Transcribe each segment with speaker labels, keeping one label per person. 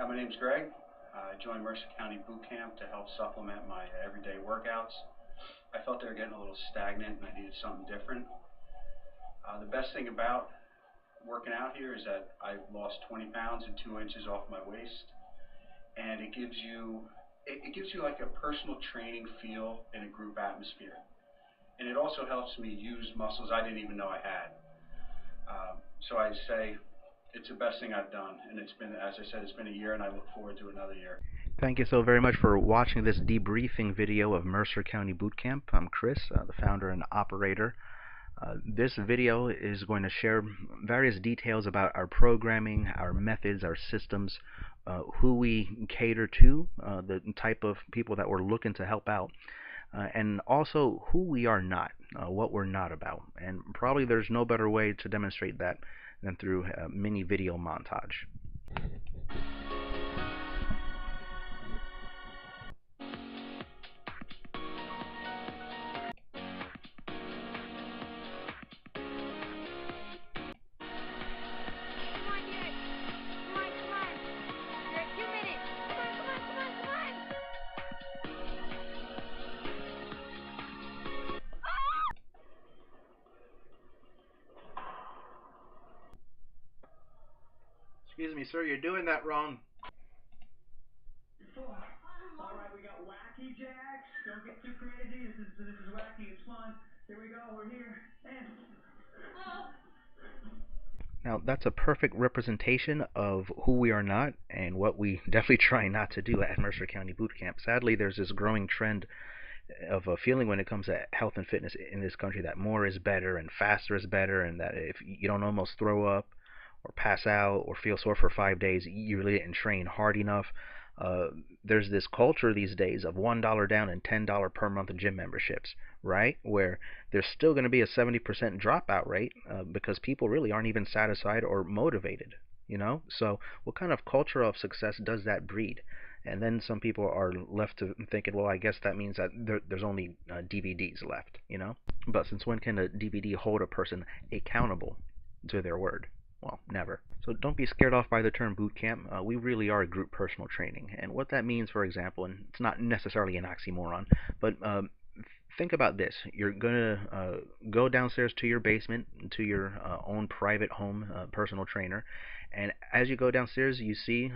Speaker 1: My name's Greg. I joined Mercer County Boot Camp to help supplement my everyday workouts. I felt they were getting a little stagnant and I needed something different. The best thing about working out here is that I've lost 20 pounds and 2 inches off my waist, and it gives you like a personal training feel in a group atmosphere, and it also helps me use muscles I didn't even know I had. So I say it's the best thing I've done, and it's been, as I said, it's been a year, and I look forward to another year.
Speaker 2: Thank you so very much for watching this debriefing video of Mercer County Boot Camp. I'm Chris, the founder and operator. This video is going to share various details about our programming, our methods, our systems, who we cater to, the type of people that we're looking to help out, and also who we are not, what we're not about. And probably there's no better way to demonstrate that than through a mini video montage. Excuse me, sir, you're doing that wrong.
Speaker 3: Alright, we got wacky jacks. Don't get too crazy. This is wacky. It's fun. Here we go. We're here. And
Speaker 2: Now, that's a perfect representation of who we are not and what we definitely try not to do at Mercer County Boot Camp. Sadly, there's this growing trend of a feeling when it comes to health and fitness in this country that more is better and faster is better, and that if you don't almost throw up or pass out or feel sore for 5 days, you really didn't train hard enough. There's this culture these days of $1 down and $10 per month gym memberships, right? Where there's still going to be a 70% dropout rate because people really aren't even satisfied or motivated, you know? So what kind of culture of success does that breed? And then some people are left to thinking, well, I guess that means that there's only DVDs left, you know? But since when can a DVD hold a person accountable to their word? Well, never. So don't be scared off by the term boot camp. We really are group personal training. And what that means, for example, and it's not necessarily an oxymoron, but think about this. You're going to go downstairs to your basement, to your own private home personal trainer, and as you go downstairs, you see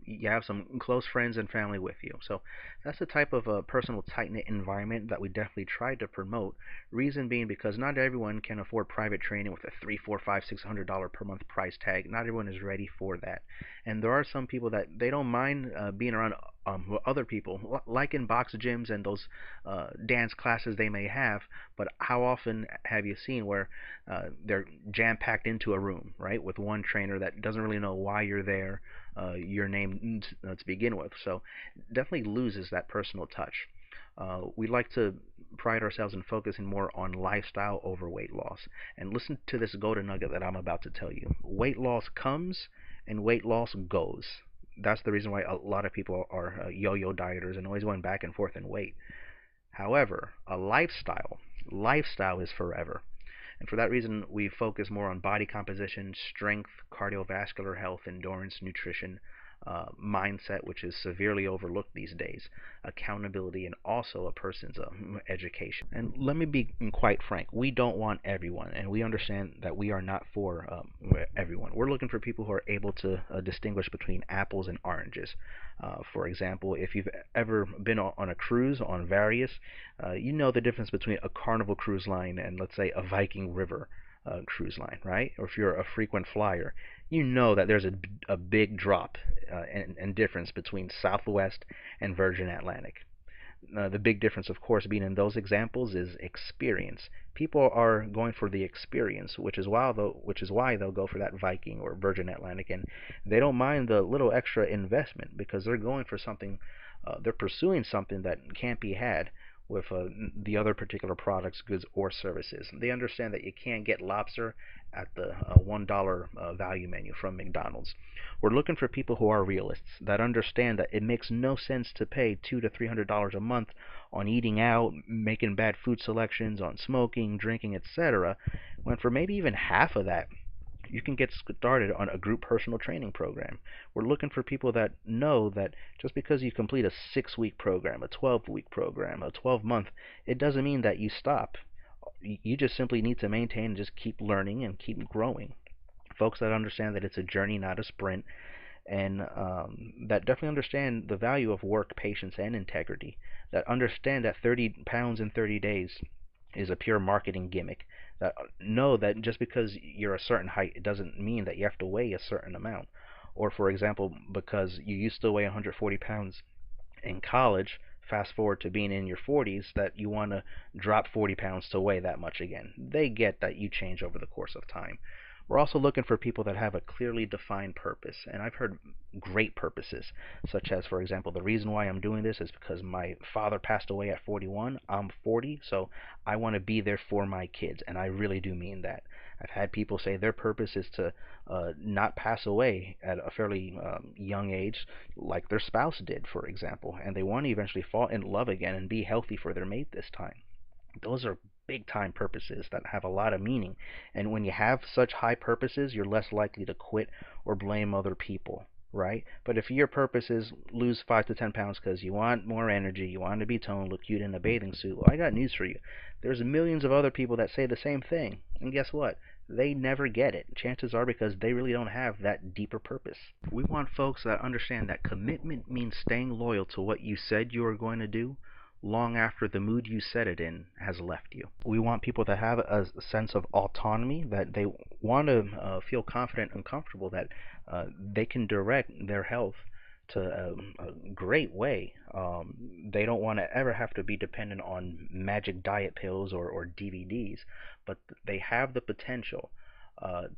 Speaker 2: you have some close friends and family with you. So that's the type of personal, tight-knit environment that we definitely try to promote. Reason being because not everyone can afford private training with a $3, $4, $5, $600 per month price tag. Not everyone is ready for that. And there are some people that they don't mind being around other people, like in box gyms and those dance classes they may have. But how often have you seen where they're jam-packed into a room, right, with one trainer that doesn't really know why you're there, your name to begin with? So definitely loses that personal touch. We like to pride ourselves in focusing more on lifestyle over weight loss. And listen to this golden nugget that I'm about to tell you. Weight loss comes and weight loss goes. That's the reason why a lot of people are yo-yo dieters and always going back and forth in weight. However, a lifestyle is forever. And for that reason, we focus more on body composition, strength, cardiovascular health, endurance, nutrition, mindset, which is severely overlooked these days, accountability, and also a person's education. And let me be quite frank, we don't want everyone, and we understand that we are not for everyone. We're looking for people who are able to distinguish between apples and oranges. For example, if you've ever been on a cruise on various, you know the difference between a Carnival cruise line and, let's say, a Viking River cruise line, right? Or if you're a frequent flyer, you know that there's a big drop and difference between Southwest and Virgin Atlantic. The big difference, of course, being in those examples is experience. People are going for the experience, which is why they'll go for that Viking or Virgin Atlantic, and they don't mind the little extra investment because they're going for something. They're pursuing something that can't be had with the other particular products, goods, or services. They understand that you can't get lobster at the $1 value menu from McDonald's. We're looking for people who are realists, that understand that it makes no sense to pay $200 to $300 a month on eating out, making bad food selections, on smoking, drinking, etc., when for maybe even half of that You can get started on a group personal training program. We're looking for people that know that just because you complete a 6-week program, a 12-week program, a 12-month, it doesn't mean that you stop. You just simply need to maintain and just keep learning and keep growing. Folks that understand that it's a journey, not a sprint, and that definitely understand the value of work, patience, and integrity, that understand that 30 pounds in 30 days is a pure marketing gimmick, that know that just because you're a certain height, it doesn't mean that you have to weigh a certain amount. Or, for example, because you used to weigh 140 pounds in college, fast forward to being in your 40s, that you want to drop 40 pounds to weigh that much again. They get that you change over the course of time. We're also looking for people that have a clearly defined purpose, and I've heard great purposes, such as, for example, the reason why I'm doing this is because my father passed away at 41. I'm 40, so I want to be there for my kids, and I really do mean that. I've had people say their purpose is to not pass away at a fairly young age, like their spouse did, for example, and they want to eventually fall in love again and be healthy for their mate this time. Those are big time purposes that have a lot of meaning. And when you have such high purposes, you're less likely to quit or blame other people, right? But if your purpose is lose 5 to 10 pounds because you want more energy, you want to be toned, look cute in a bathing suit, well, I got news for you. There's millions of other people that say the same thing. And guess what? They never get it. Chances are because they really don't have that deeper purpose. We want folks that understand that commitment means staying loyal to what you said you were going to do long after the mood you set it in has left you. We want people to have a sense of autonomy, that they want to feel confident and comfortable that they can direct their health to a great way. They don't want to ever have to be dependent on magic diet pills or DVDs, but they have the potential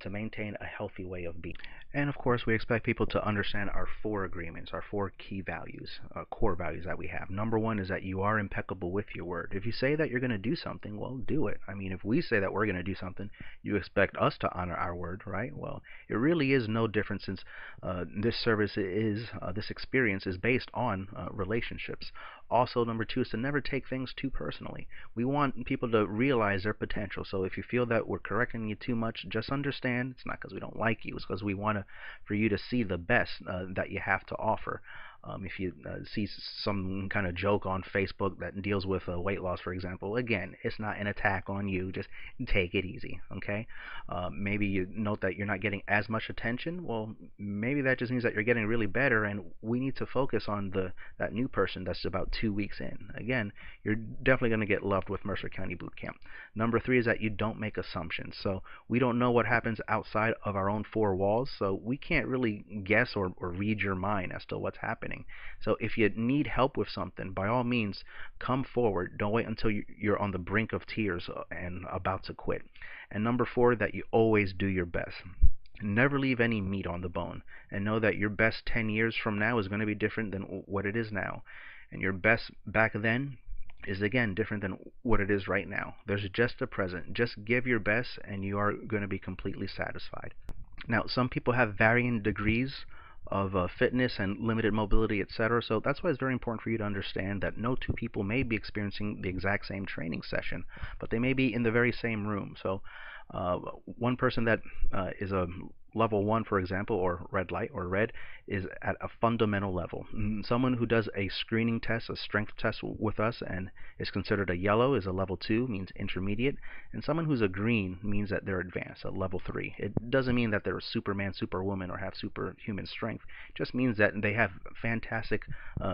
Speaker 2: to maintain a healthy way of being. And of course, we expect people to understand our 4 agreements, our 4 key values, core values that we have. Number 1 is that you are impeccable with your word. If you say that you're going to do something, well, do it. I mean, if we say that we're going to do something, you expect us to honor our word, right? Well, it really is no different, since this experience is based on relationships. Also, number 2 is to never take things too personally. We want people to realize their potential. So if you feel that we're correcting you too much, just understand it's not because we don't like you. It's because we want for you to see the best that you have to offer. If you see some kind of joke on Facebook that deals with weight loss, for example, again, it's not an attack on you. Just take it easy, okay? Maybe you note that you're not getting as much attention. Well, maybe that just means that you're getting really better, and we need to focus on that new person that's about 2 weeks in. Again, you're definitely going to get loved with Mercer County Boot Camp. Number 3 is that you don't make assumptions. So we don't know what happens outside of our own 4 walls, so we can't really guess or read your mind as to what's happening. So if you need help with something, by all means, come forward. Don't wait until you're on the brink of tears and about to quit. And number 4, that you always do your best. Never leave any meat on the bone, and know that your best 10 years from now is going to be different than what it is now. And your best back then is again different than what it is right now. There's just a present. Just give your best and you are going to be completely satisfied. Now, some people have varying degrees of fitness and limited mobility, etc. So that's why it's very important for you to understand that no 2 people may be experiencing the exact same training session, but they may be in the very same room. So one person that is a level 1, for example, or red light or red, is at a fundamental level. Someone who does a screening test, a strength test with us, and is considered a yellow is a level 2, means intermediate, and someone who's a green means that they're advanced, a level 3. It doesn't mean that they're a Superman, Superwoman, or have superhuman strength. It just means that they have fantastic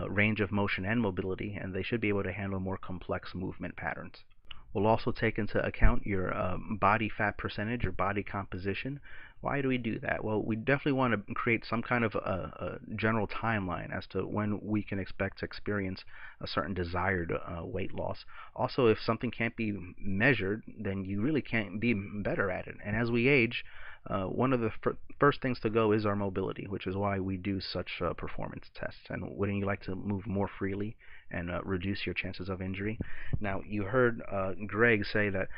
Speaker 2: range of motion and mobility, and they should be able to handle more complex movement patterns. We'll also take into account your body fat percentage or body composition. Why do we do that? Well, we definitely want to create some kind of a general timeline as to when we can expect to experience a certain desired weight loss. Also, if something can't be measured, then you really can't be better at it. And as we age, one of the first things to go is our mobility, which is why we do such performance tests. And wouldn't you like to move more freely and reduce your chances of injury? Now, you heard Greg say that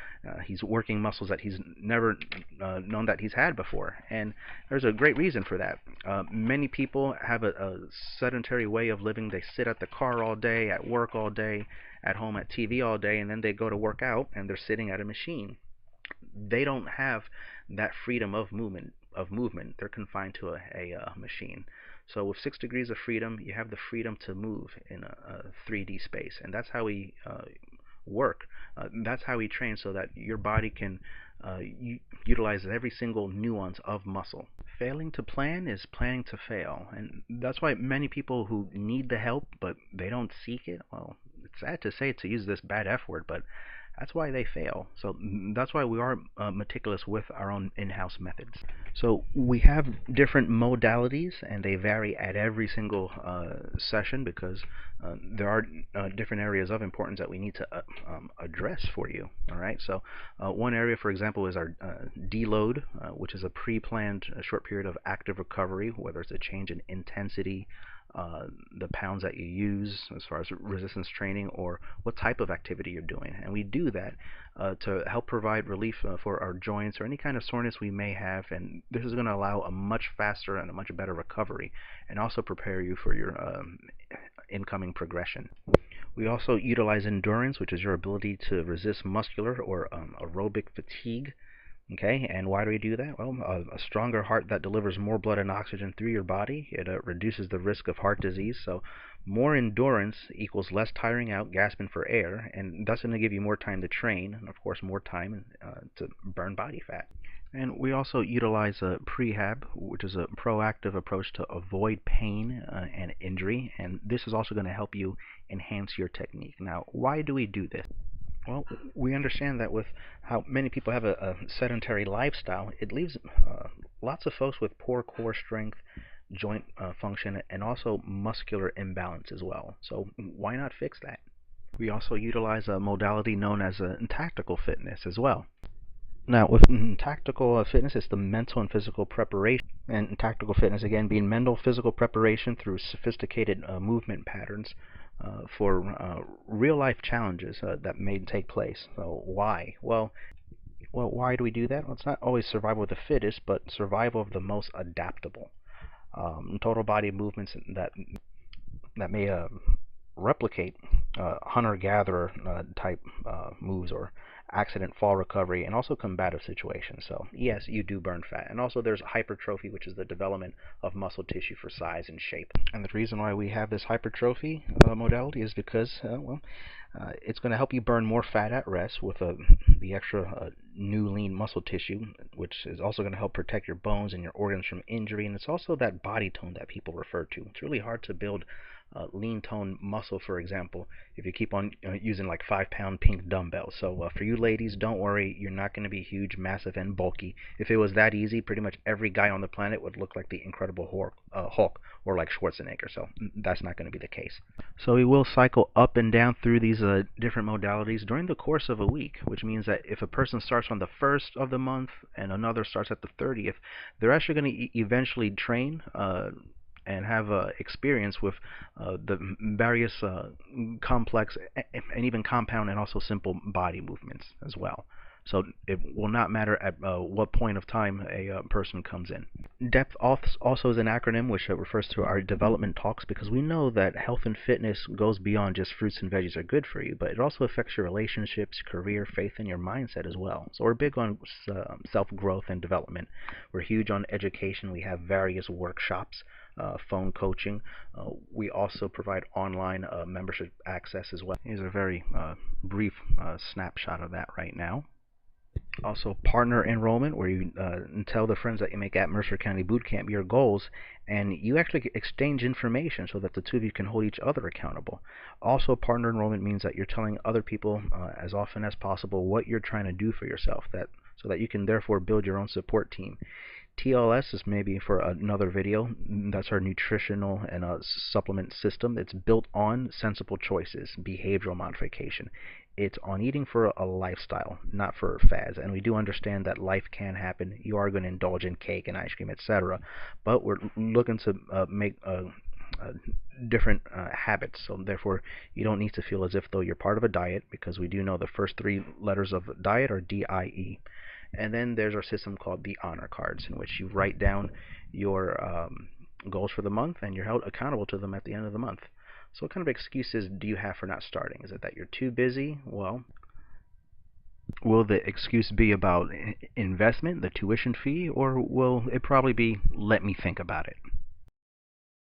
Speaker 2: he's working muscles that he's never known that he's had before, and there's a great reason for that. Many people have a sedentary way of living. They sit at the car all day, at work all day, at home at TV all day, and then they go to work out and they're sitting at a machine. They don't have that freedom of movement, they're confined to a machine. So with 6 degrees of freedom, you have the freedom to move in a 3D space, and that's how we work. That's how we train, so that your body can utilize every single nuance of muscle. Failing to plan is planning to fail, and that's why many people who need the help but they don't seek it, well, it's sad to say, to use this bad F word, but that's why they fail. So that's why we are meticulous with our own in-house methods. So we have different modalities, and they vary at every single session, because there are different areas of importance that we need to address for you. All right. So one area, for example, is our deload, which is a pre-planned short period of active recovery, whether it's a change in intensity, the pounds that you use as far as resistance training, or what type of activity you're doing. And we do that to help provide relief for our joints or any kind of soreness we may have, and this is going to allow a much faster and a much better recovery, and also prepare you for your incoming progression. We also utilize endurance, which is your ability to resist muscular or aerobic fatigue. Okay, and why do we do that? Well, a stronger heart that delivers more blood and oxygen through your body, it reduces the risk of heart disease. So more endurance equals less tiring out, gasping for air, and that's going to give you more time to train, and of course more time to burn body fat. And we also utilize a prehab, which is a proactive approach to avoid pain and injury, and this is also going to help you enhance your technique. Now, why do we do this? Well, we understand that with how many people have a sedentary lifestyle, it leaves lots of folks with poor core strength, joint function, and also muscular imbalance as well. So why not fix that? We also utilize a modality known as tactical fitness as well. Now, with tactical fitness, it's the mental and physical preparation. And tactical fitness, again, being mental physical preparation through sophisticated movement patterns for real-life challenges that may take place. So why? Well, why do we do that? Well, it's not always survival of the fittest, but survival of the most adaptable. Total body movements that may replicate hunter-gatherer type moves, or accident fall recovery, and also combative situations. So yes, you do burn fat. And also there's hypertrophy, which is the development of muscle tissue for size and shape. And the reason why we have this hypertrophy modality is because it's going to help you burn more fat at rest with the extra new lean muscle tissue, which is also going to help protect your bones and your organs from injury. And it's also that body tone that people refer to. It's really hard to build lean tone muscle, for example, if you keep on using like 5-pound pink dumbbells. So for you ladies, don't worry, you're not going to be huge, massive, and bulky. If it was that easy, pretty much every guy on the planet would look like the Incredible Hulk or like Schwarzenegger. So that's not going to be the case. So we will cycle up and down through these different modalities during the course of a week, which means that if a person starts on the 1st of the month and another starts at the 30th, they're actually going to eventually train and have experience with the various complex and even compound and also simple body movements as well. So it will not matter at what point of time a person comes in. DEPTH also is an acronym which refers to our development talks, because we know that health and fitness goes beyond just fruits and veggies are good for you, but it also affects your relationships, career, faith, and your mindset as well. So we're big on self-growth and development. We're huge on education. We have various workshops, phone coaching. We also provide online membership access as well. Here's a very brief snapshot of that right now. Also, partner enrollment, where you tell the friends that you make at Mercer County Boot Camp your goals, and you actually exchange information so that the two of you can hold each other accountable. Also, partner enrollment means that you're telling other people as often as possible what you're trying to do for yourself, so that you can therefore build your own support team. TLS is maybe for another video. That's our nutritional and supplement system. It's built on sensible choices, behavioral modification. It's on eating for a lifestyle, not for fads. And we do understand that life can happen. You are going to indulge in cake and ice cream, etc. But we're looking to make different habits. So therefore, you don't need to feel as if though you're part of a diet, because we do know the first 3 letters of diet are DIE. And then there's our system called the honor cards, in which you write down your goals for the month, and you're held accountable to them at the end of the month. So what kind of excuses do you have for not starting? Is it that you're too busy? Well, Will the excuse be about investment, the tuition fee, or will it probably be let me think about it?